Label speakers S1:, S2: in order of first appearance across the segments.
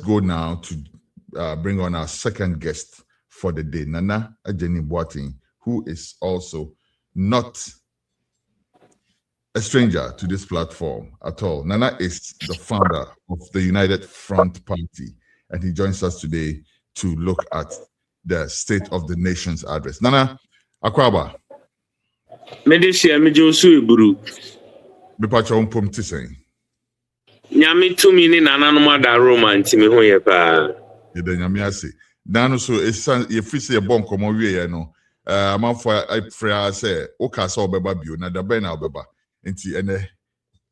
S1: go now to bring on our second guest for the day, Nana Agyenim Boateng, who is also not a stranger to this platform at all. Nana is the founder of the United Front Party, and he joins us today to look at the State of the Nation's address. Nana, Akwaba.
S2: Medeshia mejosu iburu.
S1: Bepacha umpom tiseng.
S2: Nyami tumi ni nana no ma da Roma nti me ho ye pa.
S1: Yede nyami ase. Dano so esan ye free say bon komo wie ye no. Amanfo afra say o ka say obeba bio na da ben na obeba. Nti ene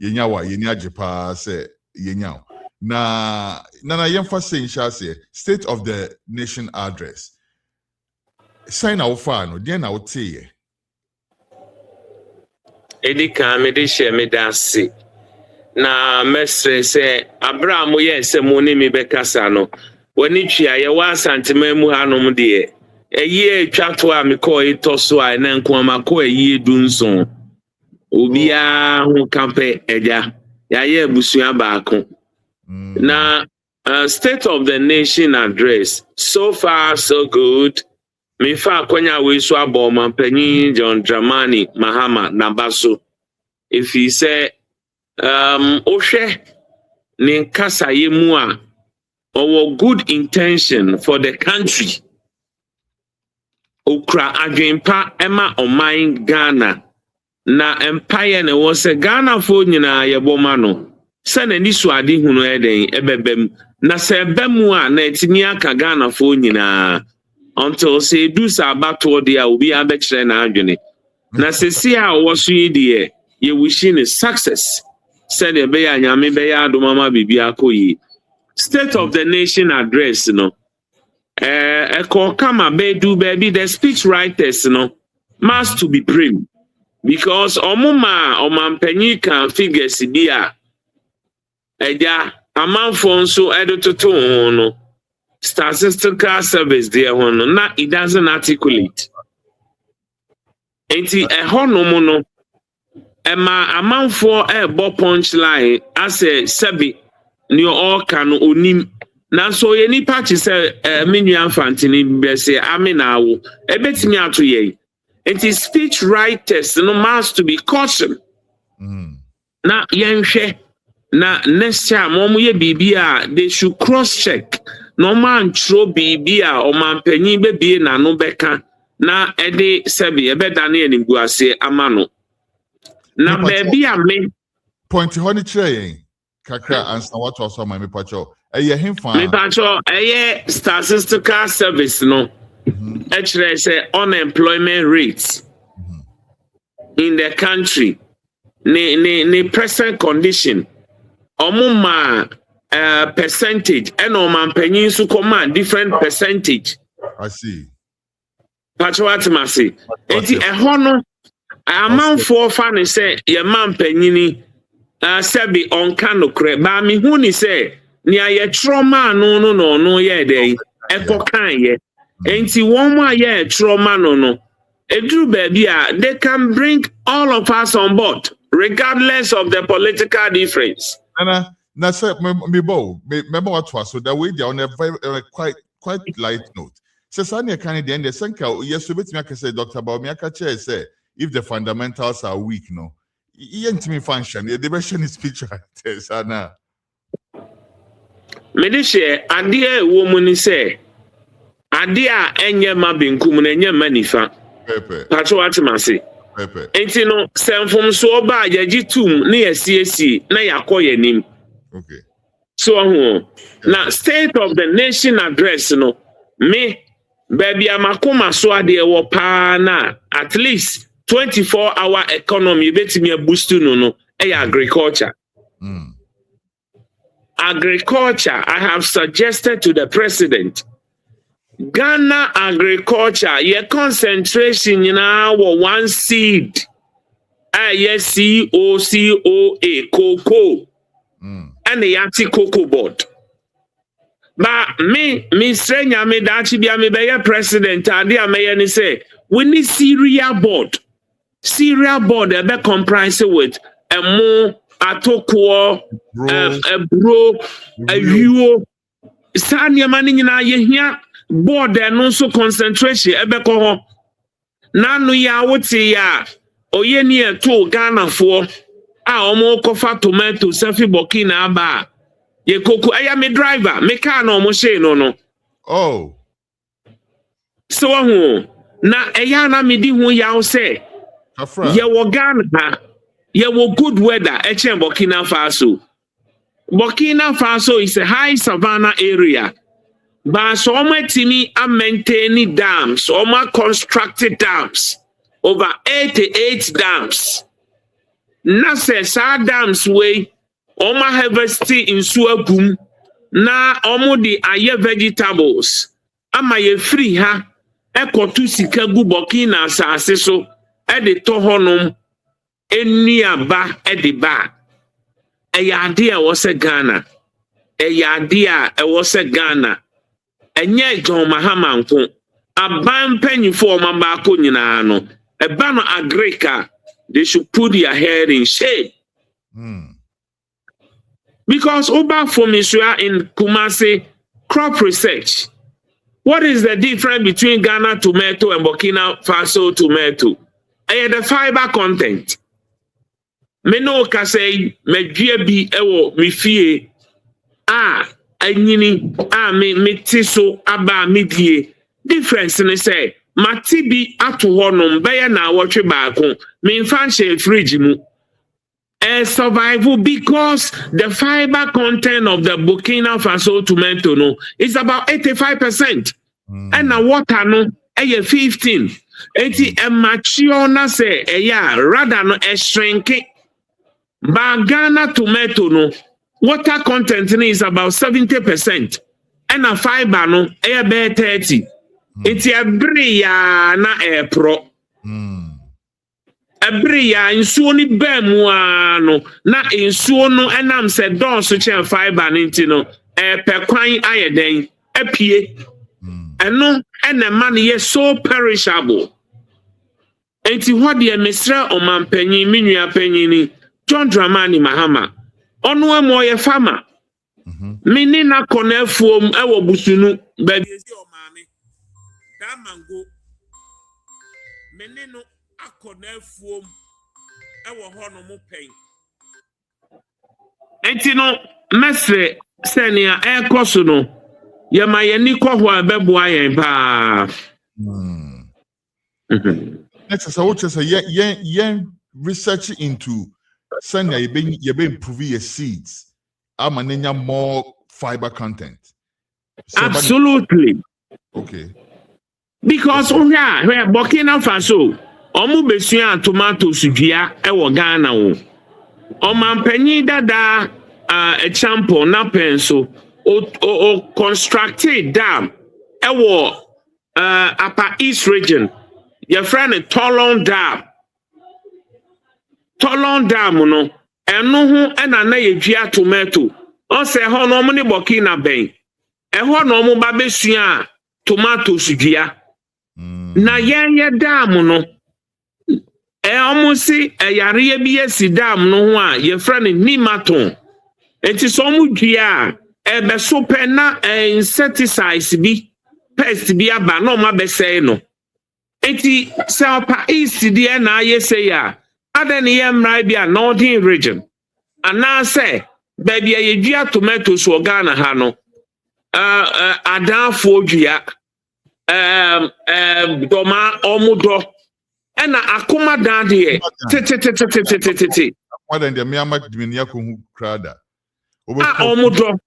S1: yenya wa yeni ajepa say yenya. Na yemfa say insha say State of the Nation address. Sign out far no den na wo tie.
S2: Edika medeshia medasi. Na mesre se Abraham ye se mo ni mi bekasa no wani twia ye wa santima mu hanom de eye twato a me ko itoso a na nko amako eye dunson obi a ho kampe eja ya ye busua baako na State of the Nation address, so far so good. Me fa kwanya we so aboma panyin John Dramani Mahama Nabaso if he say Oshe Ninkasa Yemua our good intention for the country. Okra Agyenim Emma Omain Ghana na empire ne was a Ghana for nyina yeboma no. Sane ni so ade hunu eden ebebem na se bemua na etimi aka Ghana for nyina until say do sa bato de a obi abekire na adwene. Na se si a wo so yi ye wishing is success. Said the Beya Yami Beya Domama Bibiakoyi. State of the Nation address, no. Eko kama bedu baby, the speech writers, no, must to be prim. Because omuma omampenyi can figure sidia. Eja amanfonso edututu no. Statistical service there one, na it doesn't articulate. Enti ehono no. Emma amount for a bo punchline as a sebi new all can onim na so any patch say menu infantini be say amina wo e betimi ato ye it is speech writers no must to be caution na yenhwe na next time omo ye bibia they should cross check no man tro bibia o man panyin be bie na no beka na e de sebi e be dane enimgu ase amano. Na baby me
S1: point honey train kakra answer what was on my pacho him fan
S2: me pacho statistical service no actually say unemployment rates in the country ne present condition omuma percentage and man penyin su command different percentage.
S1: I see
S2: Pacho atmasi enti ehono amount for fan say your man penyini sebi on kanokre ba mi hu ni say nia ye trauma no ye dey eko kan ye enti won ma ye trauma no edru baby a they can bring all of us on board regardless of the political difference.
S1: Na say me remember what was so that way they on a very quite light note say sani kan dey end the senka yes betimi aka say Dr. Baomi aka chair say if the fundamentals are weak, no, me function. The version is speech writers, Anna.
S2: Medishe, adia woman say, adia enye mabinkum enye manifa.
S1: Pepe.
S2: Pacho atimasi.
S1: Pepe.
S2: Enti no, senfum so ba yaji tum ni SCAC na yakoye nim.
S1: Okay.
S2: So na State of the Nation address no, me baby amakoma so ade wo pa na at least 24-hour economy betimi boost no agriculture. Agriculture, I have suggested to the president Ghana agriculture ye concentration na one seed COCOA cocoa and the yati cocoa board. But me strenya me dachi bia me be president ade amaye ni say we need cereal board be comprised with a more atoko a bro a you saa nneɛma no nyinaa yɛhia board no nso concentration ɛbɛkɔ hɔ na no yɛ a wote yɛ a ɔyɛ ni ɛto Ghanafoɔ a ɔmo kɔfa tomato safi Burkina aba a yɛ koko ɛyɛ me driver me car na ɔmo hyɛ no
S1: Oh.
S2: So na ɛyɛ na me di ho yaw sɛ yɛwɔ Ghana ha yɛwɔ good weather ɛkyɛn Burkina Faso. Burkina Faso is a high savanna area. But so timi a maintain dams, constructed dams, over 88 dams. Na se sa dams way, harvesting in suagum, na di aye vegetables. Ama ye free ha, ekotu sikagu Burkina sa so, de tohonum, eniaba ba. Eyadia was a Ghana. Eyadia was a Ghana. Enye John Mahama nko aban panyifo mabako nyina no eba no agrika they should put their head in shame. Because Oba Fomisua in Kumasi crop research, what is the difference between Ghana tomato and Burkina Faso tomato? The fiber content. Me no ka say medua bi ewo me fie anyini me tiso aba medie difference ne say matibi ato honom be na wotwe baako me mfa nche fridge mu survival because the fiber content of the Burkina Faso tomato no is about 85% and the water no 15 80 mature na say rather no shrinking. But Ghana tomato no water content is about 70% and a fiber no be 30. It's a bria na pro. A bria in suoni bemuano na in suono enam se don so chen fiber nintino per kwan ayeden apie. Eno and the money is so perishable. Enti what the mesra o man penny minua penny ni John Dramani Mahama. Onwe mo ye farmer. Mini na konefuom ewo busunu baby esi o maame. Da mango. Mini no akonefuom ewo ho no mo pen. Enti no mesre senia ekoso no ye ma ye ni kwo ho abeboa yen pa.
S1: Next is what say yen research into send you be improve your seeds. Amanenya more fiber content.
S2: Absolutely.
S1: Okay.
S2: Because where Burkina Faso, omu besua tomatoes dua ewo Ghana wo. Omampanyi dada a champo na penso o constructed dam ewo upper east region. Your friend Tolon Dam. Tolon Dam no eno ho ena na yedua tomato. On se ho no mo ni Burkina ben. E ho no mo ba besua tomatoes dua. Na ye dam no omusi yare bi esi dam no ho a ye friend Nimaton. Enti so mu dua be so pe na insecticides bi pest bi aba no ma be say no. Eti South East die na ye say ya adan ye mra bi northern region ana say baby ye dua tomatoes wo Ghana ha no adanfo dua doma omudo ena akoma dan de tete
S1: more than the Myanmar diminia ko hu krada
S2: omudo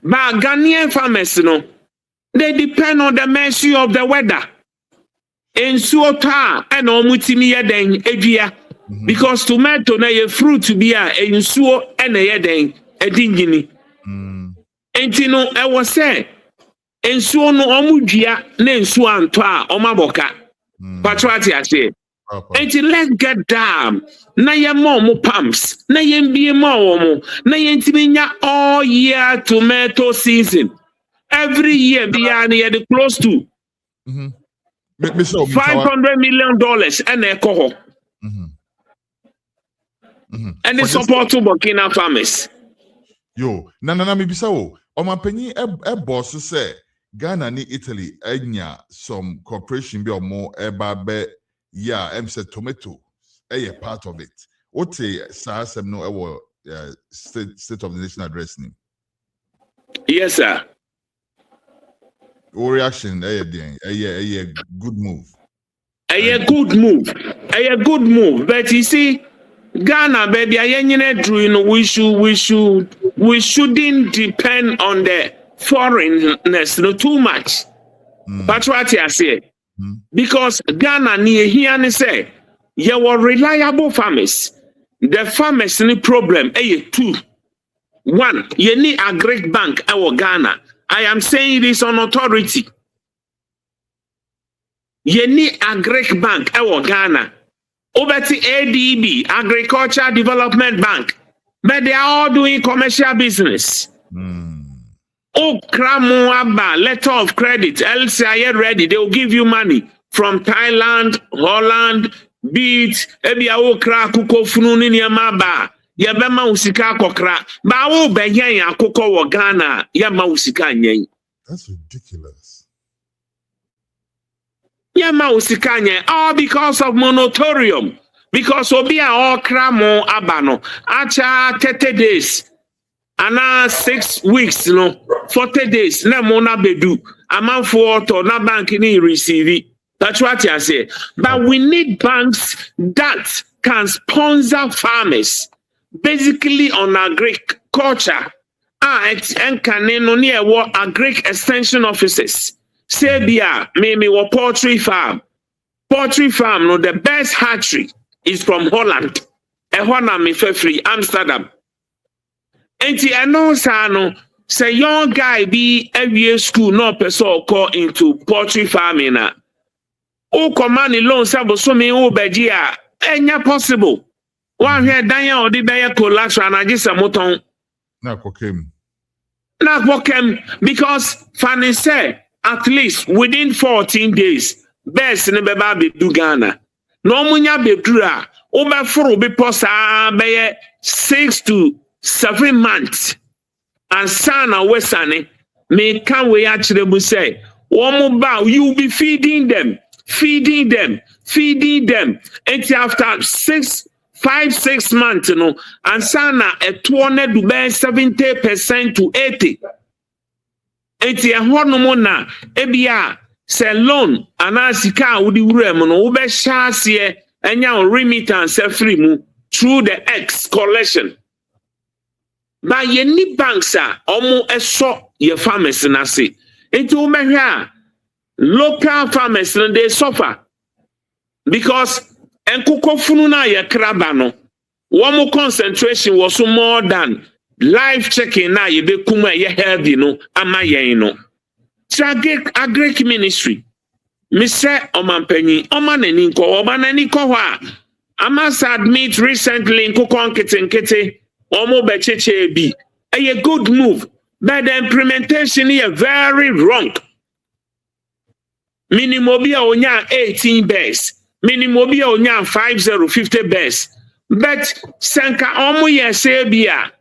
S2: ba Ghanaian farmers no they depend on the mercy of the weather. In suota and omutimi yeden edua because tomato na ye fruit be a ensuo and yeden edingini. Entino I was say ensuo no omudua na ensuo anto a omaboka. Patrati ase. Enti let's get down. Na ye mo pumps. Na ye mbie mo na ye ntimi nya all year tomato season. Every year, they are close to $500 million and alcohol. And they support to Burkina farmers.
S1: Yo, na mibisa wo. Omapenyi boss say Ghana ni Italy enya some corporation be or more be yeah, say tomato. A part of it. What say no state of the nation address ni?
S2: Yes, sir.
S1: What reaction? A good move.
S2: A good move. A good move. But you see, Ghana, baby, we shouldn't depend on the foreigners too much. That's what I say. Because Ghana near here say you were reliable farmers. The farmers any problem. Two. One, you need a great bank our Ghana. I am saying this on authority. You need a great bank our Ghana. Over to ADB, Agriculture Development Bank. But they are all doing commercial business. Oh, Kramuaba, letter of credit, LCI ready, they will give you money from Thailand, Holland, Beat, Ebia Okra, Kuko Fununi Yamaba, Yabama Usika Kokra, Bawo Beyan, Koko Ghana, Yama Usika Yen.
S1: That's ridiculous.
S2: Yama Usika Yen, all because of moratorium. Because Obia all Kramo Abano, Acha 30 days. Ana 6 weeks, 40 days. Na mona bedu. Amount for to na bank ni receive it. That's what I say. But we need banks that can sponsor farmers, basically on agriculture. And can near what agric extension offices. Say maybe what poultry farm. Poultry farm, no, the best hatchery is from Holland. Ehona me free Amsterdam. Enti eno sa no say young guy be every school no person call into poultry farming na o command loan sabo so me o beji a enya possible one here dan ya odi be collateral na gisa moton
S1: na kokem
S2: because Fanny say at least within 14 days best ne beba be do Ghana no munya be dura o be foro be posa be 6 to 7 months and Sana Westane may come we actually say one more you will be feeding them until after 5-6 months, and Sana a 70% to 80. Eti ehonumona ebia se loan anasika udi urem no ube shasie enya remittance free mu through the X collection. But ye ni banks are almost eso ye farmers na se. Eti umehia local farmers they suffer because enkoko funu na ye kraba no one concentration was more than life checking na ye be kuma ye healthy no ama ye no. Agric ministry. Mr. Omanpenyi, Omaneni ko Omaneni ko wa. I must admit recently in Kukonkete Omo Becheche bi a good move, but the implementation is very wrong. Minimobia onya 18 base, minimobia onya 50 base. But Sanka Omo ye say bia.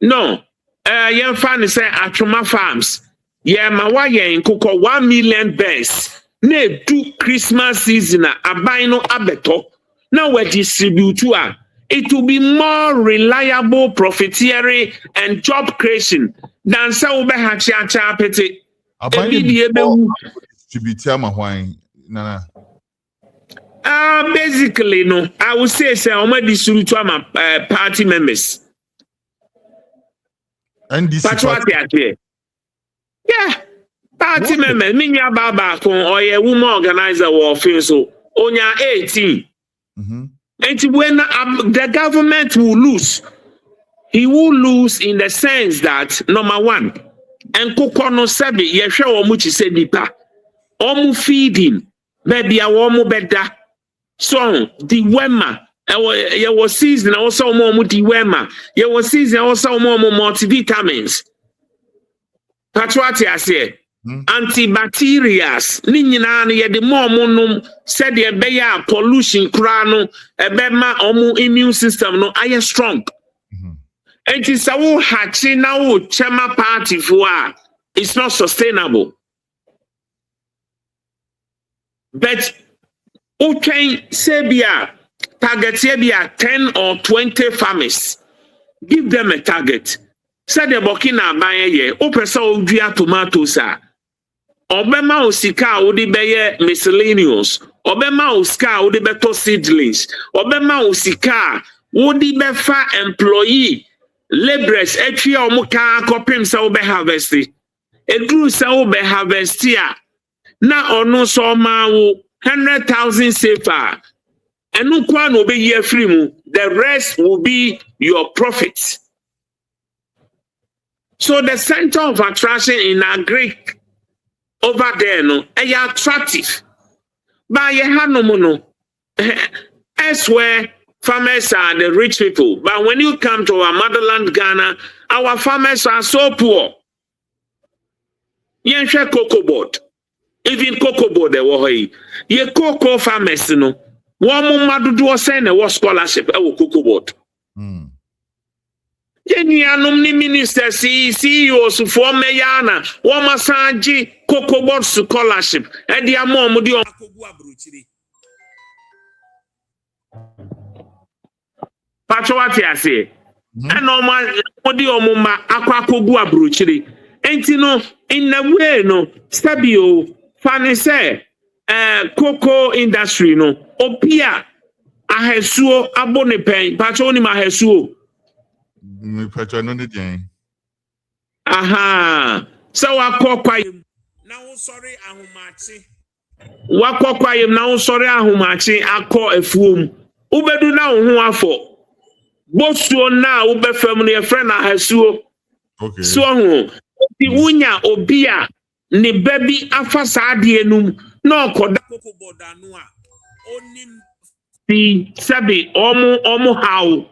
S2: No, yen fan say Atuma Farms. Yeah, ma wa yen Kuko 1 million base. Ne do Christmas season abino abeto. Now we distribute to it will be more reliable profiteering and job creation than so be hacha pete. Basically no, I would say distribute to my party members.
S1: And this
S2: yeah. Party members, minya baba or a woman organizer war so onya 18. And when the government will lose, he will lose in the sense that number one, and Kokono Sabi, Yesha Omuchi said nipa, Omu feeding, baby, a womu better. So the Wema, you was season also more the Wema, you was season also more multivitamins. That's what I say. Antibacterials ninyina ye de more monum said ye be ya pollution kra no ebe ma omu immune system no aye strong. And it's a wo hachi na wo chema party for it's not sustainable. But okay, Sebia target Sebia 10 or 20 farmers. Give them a target. Say the Burkina buy ye, opesa odua tomatoes are. Obema osika odi beye miscellaneous. Obema osika odi beto seedlings. Obema osika odi befa employee laborers etwi omo ka kopim se obe harvest. Edru se obe harvest ya. Na ono so ma wo 100,000 safer. Enu kwa no be year free mu. The rest will be your profit. So the center of attraction in agri over there no attractive. But you have no elsewhere farmers are the rich people. But when you come to our motherland Ghana, our farmers are so poor. You share cocoa board. Even cocoa board they were ye cocoa farmers no. One madu do send a scholarship cocoa board. Yeni anum ni minister CEOs for Mayana, Wamasanji, Cocoa Board scholarship, and the amom di Patwati I say, and no man odi omuma akwa kogu abruchiri. Enti no in the way no stabio fani say cocoa industry no opia ahesuo abone pen patwoni mahesuo. Aha. So wakokwayem. Now sorry ahumachi. Wakokwayem now sorry ahumachi akọ efuom. Ubedu na ho afọ. Bosuo na ubefem ne friend ahesuo. Okay. So ho. Di wunya obi a ne baby afa saade enum na okoda kokoboda no a onim di sabi omo how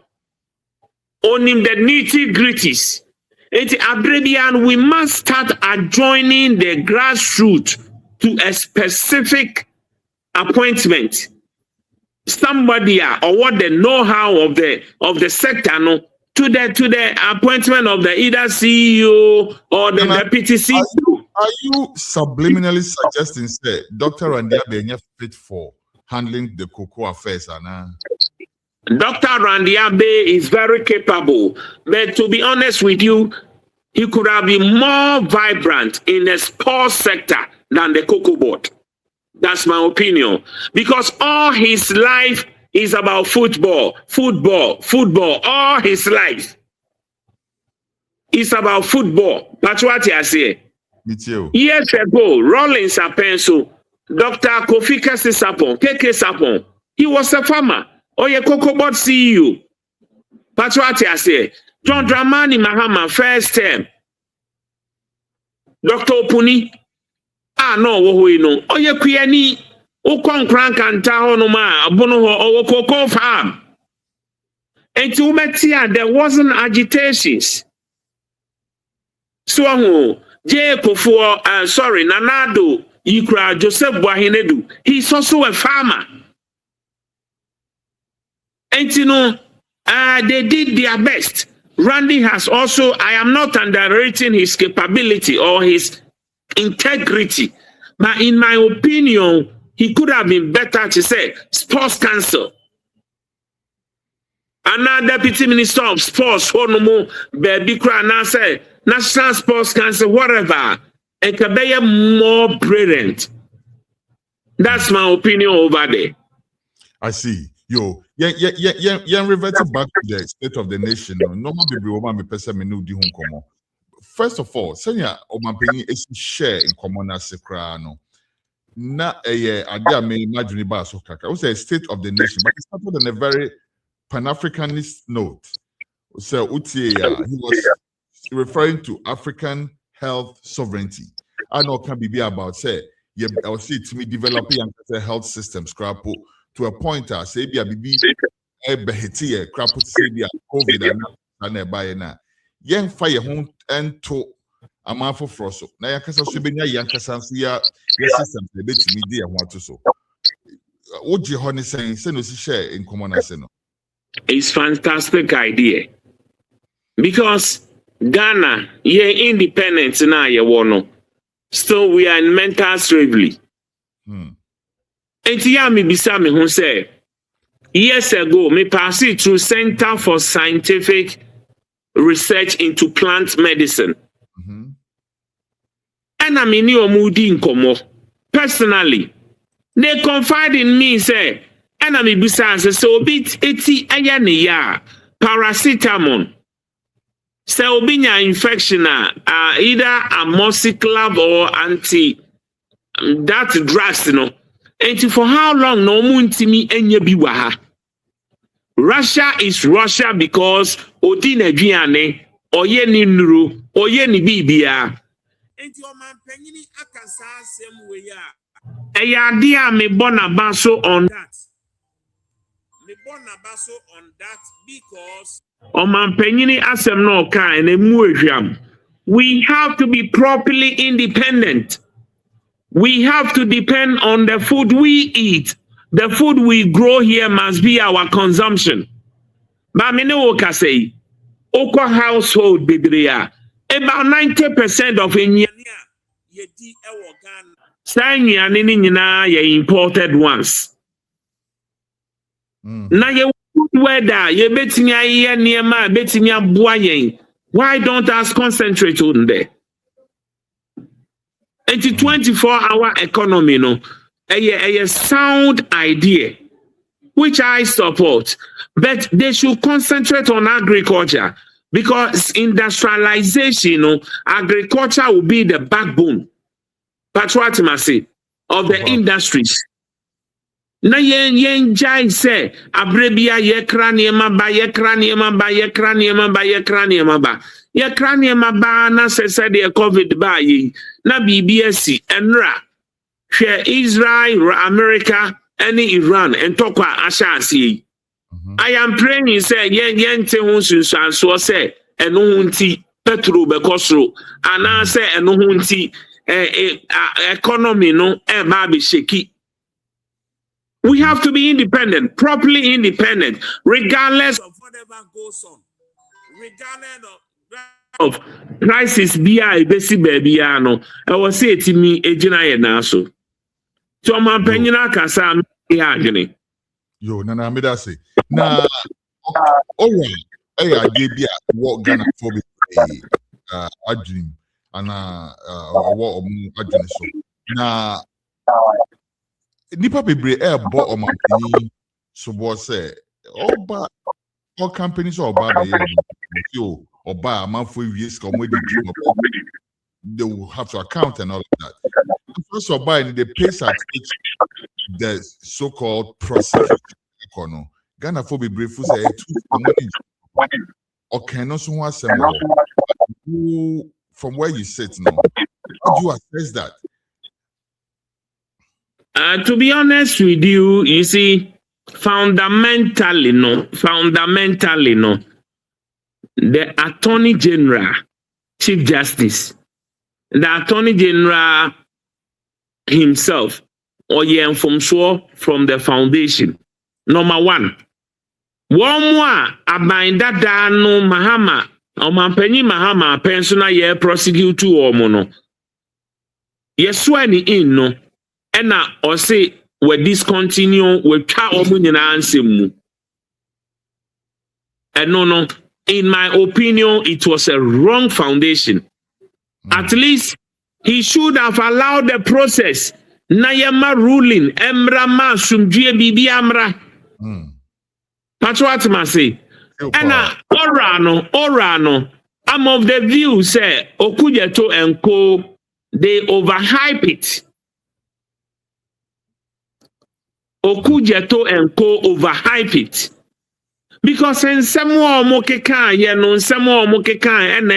S2: onim the nitty-gritties. It's Arabian, we must start adjoining the grassroots to a specific appointment. Somebody or what the know-how of the sector no, to the appointment of the either CEO or the deputy CEO.
S1: Are you subliminally suggesting say Dr. Randia Benye fit for handling the cocoa affairs, Anna?
S2: Dr. Randiabe is very capable, but to be honest with you, he could have been more vibrant in the sports sector than the cocoa board. That's my opinion. Because all his life is about football. All his life is about football. That's what I say.
S1: Me too.
S2: Years ago, Rollins Apenso, Dr. Kofi Kese Sapon, KK Sapon, he was a farmer. Oh, yeah, cocoa board CEO. That's what I say. John Dramani Mahama, first term. Dr. Opuni. No, we know. Oh, yeah, Kuyani. Ukon crank and Tahonoma, Abono, or cocoa farm. And to Metia, there wasn't agitations. So, J. Kofo, Nanado, Ikra, Joseph Wahinedu. He's also a farmer. And you know, they did their best. Randy has also, I am not underrating his capability or his integrity, but in my opinion, he could have been better to say sports council. Another deputy minister of sports, Honomo, Baby Krana say National Sports Council, whatever, and can be more brilliant. That's my opinion over there.
S1: I see. Yo, reverting back to the state of the nation. First of all, senior Omampeni is share in common as Secrano. Na idea may imagine ba so kaka. We say state of the nation, but it started on a very Pan-Africanist note. So he was referring to African health sovereignty. I know can be about say I'll see it to me developing health systems to a point say be a bibi beheti crap say be COVID and by na yen fire home and to amafo froso na yakasa so benya yankasa so ya system dey betimi dey ho to so oji ho ne say no si share in common ase no.
S2: It's fantastic idea because Ghana, ye independent na ye wono. Still we are in mental slavery. Enti ya mi bisa me ho say years ago me pass it through Center for Scientific Research into Plant Medicine. And I mean omudi nkomo. Personally, they confide in me say and I mean bisa so bit eti aya ne ya paracetamol. So obinya infection either amoxicillin or anti that drugs and for how long no muntimi enye bi wa ha. Russia is Russia because odi na aduane oye ni nuru oye ni bibia enti o man panyini akasa asem we ya eya dia me bonabaso on that because o man panyini asem no kan na mu ehwam. We have to be properly independent. We have to depend on the food we eat. The food we grow here must be our consumption. But I know what I say. Oko household biblia. About 90% of Inyania yedi ewo Ghana. Sanya nini nyina ye imported ones. Na ye good weather ye betimi aye niema betimi aboa yen. Why don't us concentrate on there? It's a 24-hour economy, a sound idea, which I support. But they should concentrate on agriculture because industrialization, agriculture will be the backbone, patriotism of the industries. Na yen jai say abrebia ye kraniema ba ye kraniema ba ye kraniema ba ye kraniema ba ye kraniema ba na se de COVID ba yi na BBS enra hwe Israel America any Iran and tokwa ashasi. I am praying say yen te ho sunsan so say eno hunti petro be kosro ana say eno hunti economy no e ba be sheki. We have to be independent, properly independent, regardless of whatever goes on, regardless of crisis. BI basic baby ano. I was say to me, ejina ye naso. So my penina kasa me agene.
S1: Yo, nana me da say. Na, alright. Hey, I gave you what Ghana for be Agyenim and what Agyenim so. Na. Nipa bebre bought on my penny so was say all companies or you or buy a month for years they will have to account and all of that. First of all, the pace at which the so-called processed economy Ghana for be brief say or can also want some from where you sit now. How do you assess that?
S2: To be honest with you, you see, fundamentally, the Attorney General, Chief Justice, the Attorney General himself, or from the foundation. Number one more about that no Mahama, or Mampenny Mahama, pensioner year prosecute or mono. Yes, when in no. And now, or say, we discontinue, we try answer mu. And no, in my opinion, it was a wrong foundation. At least he should have allowed the process. Nayama ruling, Emra ma sumdue bibi amra. That's what I say. And now, Orano, I'm of the view, say, Okujeto and Co, they overhype it. Okujeto and Co overhype it. Because in some more mokekan, some more mokekan,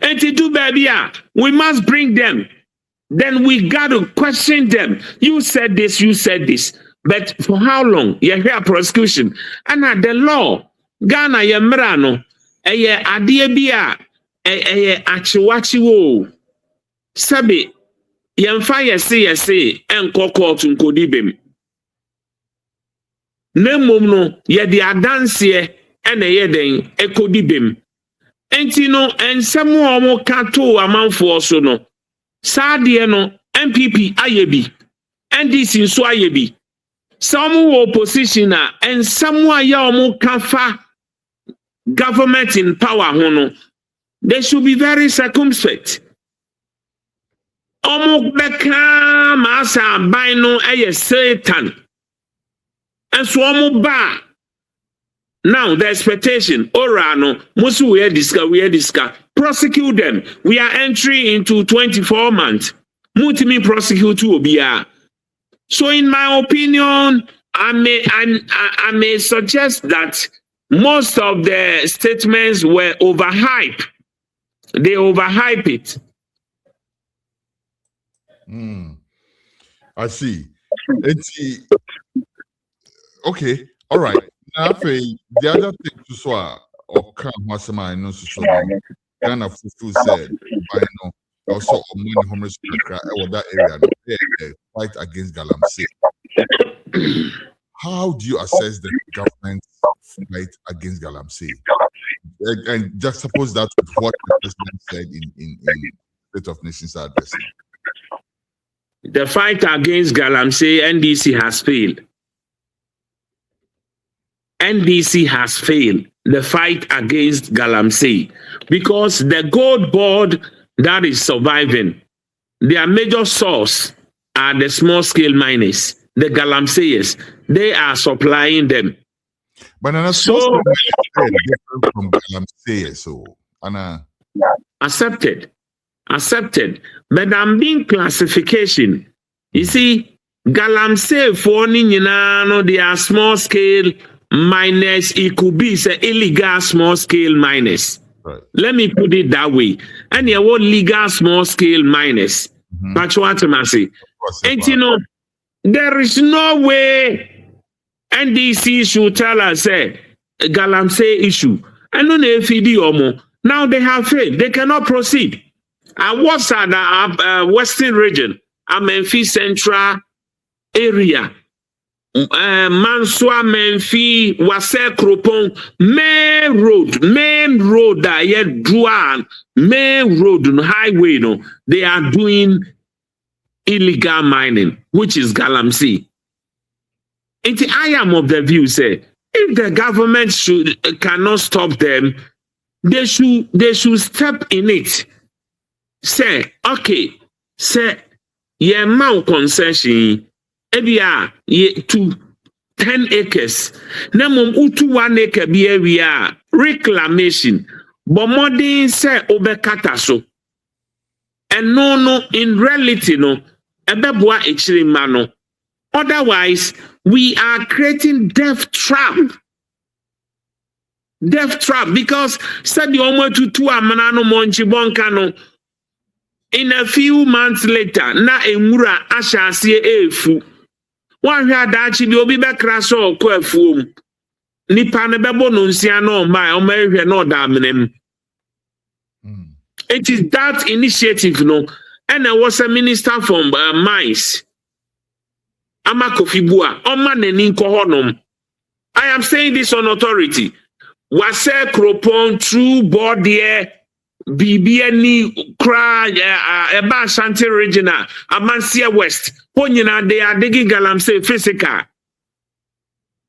S2: and to do baby, we must bring them. Then we got to question them. You said this, but for how long? You hear prosecution. And the law, Ghana yemrano, adiebia, achiwachi wo. Sabi, yemfa yesi, and court unkodibim. Nemom no ye di adanse e na ye den ekodi bem Enti no ensem omo kato amanfo so no. Saade no MPP ayebi. NDC nso ayebi. Some opposition a ensem a ya omo kafa government in power ho no. They should be very circumspect. Omo beka masa ban no eye Satan. And so omo ba. Now the expectation, Orano, Musu we discuss. Prosecute them. We are entering into 24 months. Mutimi prosecute Obia. So in my opinion, I may suggest that most of the statements were overhyped. They overhype it.
S1: I see. Okay, all right. Now, the other thing to swallow or come what's my nose so Ghana Fufu said, I know also many homeless people in that area they fight against Galamsey. How do you assess the government's fight against Galamsey? And just suppose that with what the president said in State of Nations address.
S2: The fight against Galamsey, NDC has failed. NDC has failed the fight against Galamsey because the gold board that is surviving, their major source are the small scale miners, the Galamseyers. They are supplying them.
S1: But so different from Galamsey, so Anna
S2: accepted. But I'm being classification. You see, Galamsey for no, they are small scale miners. It could be illegal small scale miners.
S1: Right.
S2: Let me put it that way. And you want legal small scale miners. But what am I saying? And you know, there is no way NDC should tell us Galamsey issue. I don't know if it now they have failed. They cannot proceed. I was at the western region, Memphis Central area. Mansua Memphis Wase Kropon main road that yet Druan main road on highway no they are doing illegal mining, which is Galamsey. And I am of the view say if the government cannot stop them, they should step in it. Say okay, say yeah mount concession. Ebia to 10 acres. Namum utu 1 acre be area reclamation. But modern say obekata so. And no in reality no ebeboa echirima no. Otherwise we are creating death trap. Death trap because said the omo tutu amana no monchi bonka no. In a few months later na emura ashasie efu. One had actually obi be crash or quaffum. Nipa ne bebo no nsia no my o me no damnem. It is that initiative no and I was a minister from mines. Amakofibua oma neni nkohonom. I am saying this on authority. Wase Kropon true board there BBNE cry Eba Ashanti regional Amansia West. Ponyina they are digging Galamsey physical.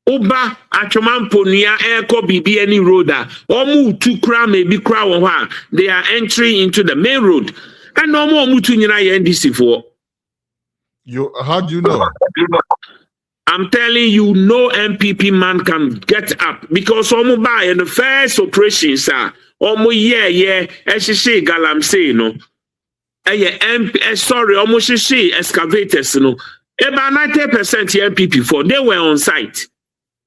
S2: Oba Achomampo near Airco BBNE roader. Omu to cry maybe cry one. They are entering into the main road. And no more Mutunyina NDC for.
S1: How do you know?
S2: I'm telling you, no MPP man can get up because Omu buy in the first operation, sir. Omo eshishi Galamsey no. Sorry, omo shishi excavators no. About 90% MPP for they were on site.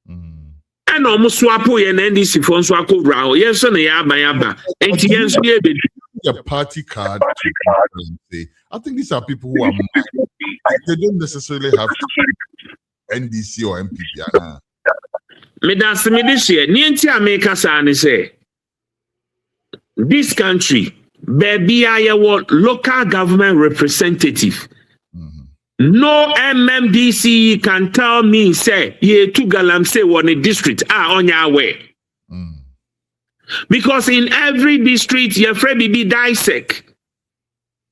S2: And omo swapo ye NDC for swako brow. Yes, on the yaba. And
S1: A party card to Galamsey. I think these are people who are they don't necessarily have to be NDC or MPP.
S2: Me das me this year. Nienti America sani say. This country, baby, I want local government representative. No MMDC can tell me, say, ye to Galamsey one a district, on your way. Because in every district, your friend be dissect.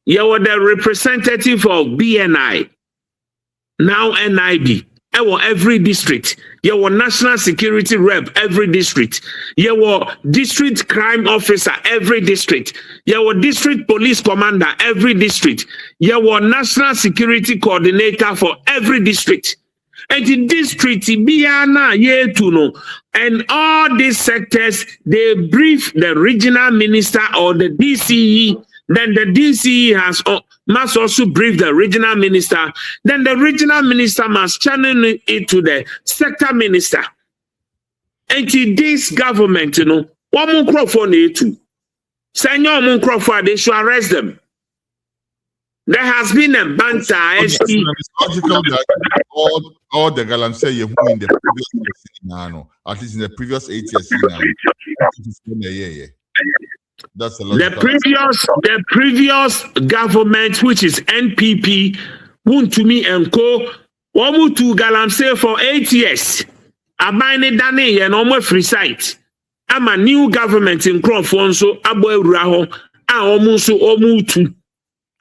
S2: You were the representative of BNI, now NIB. Every district. You were national security rep every district. You were district crime officer every district. You were district police commander every district. You were national security coordinator for every district. And the district, and all these sectors, they brief the regional minister or the DCE. Then the DCE must also brief the regional minister. Then the regional minister must channel it to the sector minister. And this government, one more crop for they should arrest them. There has been a banter.
S1: It's logical that all the galamsey you in the previous years, at least in the previous 8 years, that's a
S2: the previous government, which is NPP, Wuntumi and Co. Womu to galamsey for 8 years. Abane Dane and almost free site. I'm a new government in Crawford, so Abo Raho, Omutu.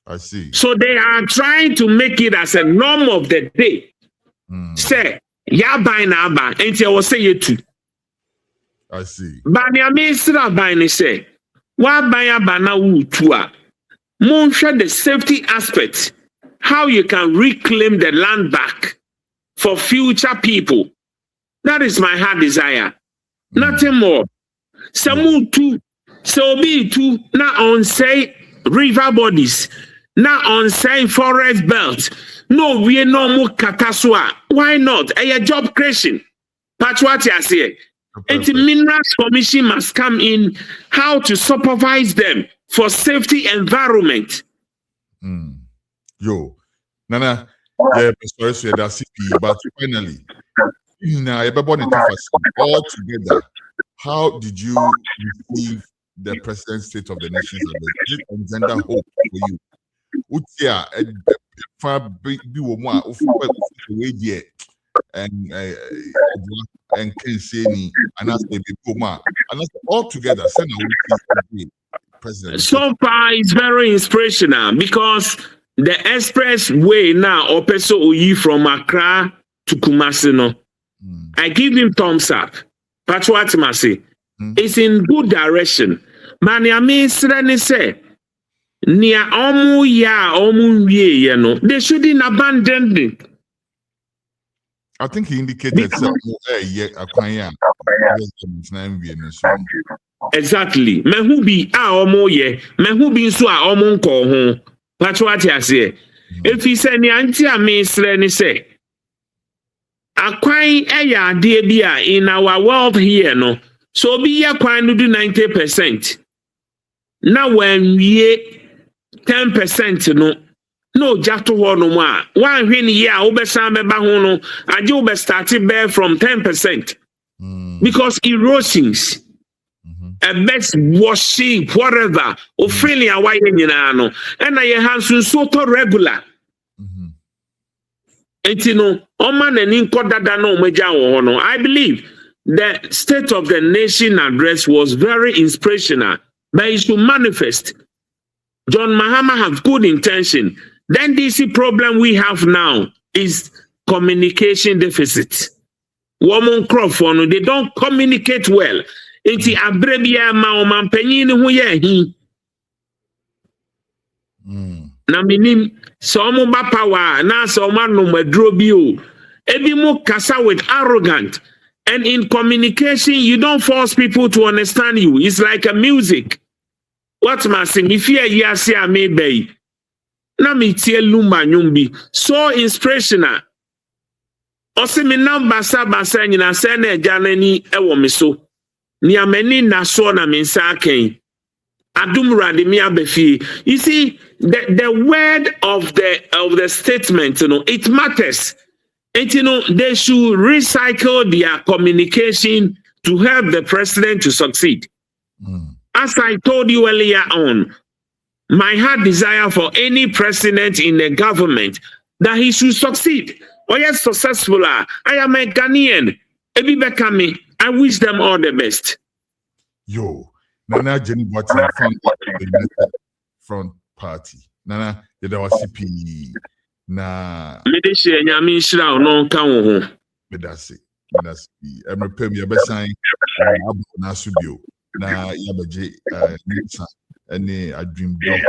S1: I see.
S2: So they are trying to make it as a norm of the day. Say, ya buy na ba, and you will say it too.
S1: I see.
S2: Banya Misra by say, wa baya bana wu tua. Moon the safety aspect, how you can reclaim the land back for future people. That is my heart desire. Nothing more. Samu too, so be too, not on say river bodies. Now on say forest belt. No, we no more kataswa. Why not? A job creation. That's what I say. And the Minerals Commission must come in how to supervise them for safety environment.
S1: Yo, Nana, sorry, that's CP, but finally, all together, how did you receive the President's State of the Nation's address? Did it engender hope for you? Utia far be more and Kenseni and as baby Puma and all together send President.
S2: So far it's very inspirational because the expressway now Opeso Oyi from Accra to Kumasi no. I give him thumbs up. That's what I say. It's in good direction. Mani Amisreni say Nia omu ya omu ye no. They shouldn't abandon it.
S1: I think he indicated
S2: exactly. Me who be omu ye, me who be so omu nko ho. That's what I say. If he say ni anti amisre ni say akwan eya ade bia in our world here no. So be ya kwan do 90%. Now when we 10% no jato ho no ma wan hwe ni ya obesan beba ho no aje obe start bear from 10% because erosions a best washing whatever ofeli awaye nyina no and na ye hansun so to regular etino o ma na ni nkodada na o maja ho no. I believe the State of the Nation address was very inspirational, but it should manifest. John Mahama have good intention. Then this problem we have now is communication deficit. Woman Crawford, they don't communicate well. It's abrebia ma o mampenyin hu ye hi. Na minim so mo ba power na so man no madro bi o. Ebi mo kasa with arrogant. And in communication you don't force people to understand you. It's like a music. What am I saying? If you are say I may be, na me tie lumba nyumbi so inspirational. Ose me namba basa nyina se na agya nani ewo me so. Ni amani na so na me nsa aken. Adumra de me abefi. You see, the word of the statement, it matters. And they should recycle their communication to help the president to succeed. As I told you earlier on, my heart desire for any president in the government that he should succeed. Or yes, successful. I am a Ghanaian. I wish them all the best.
S1: Yo, Nana Agyenim Boateng from the United Front Party. Nana, there was CP. Na.
S2: Mede share nyame nhyira ono nka wo ho.
S1: Medasi. Every pay me a sign. Abu na subio. Na yabaje nisa. Any a dream dog.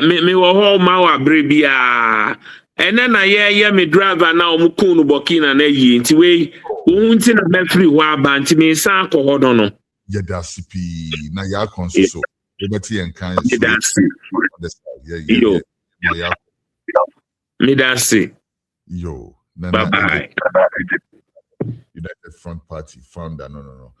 S2: Me wo ho ma wa bre bia. Ene na ye me driver na omukun no Burkina na yi nti we wo nti na me free ho aba nti me san akọ do no.
S1: Yeda CP na ya konso. Ebeti en kan so. Yeah.
S2: Medasi.
S1: Yo.
S2: Bye bye.
S1: United Front Party founder. No.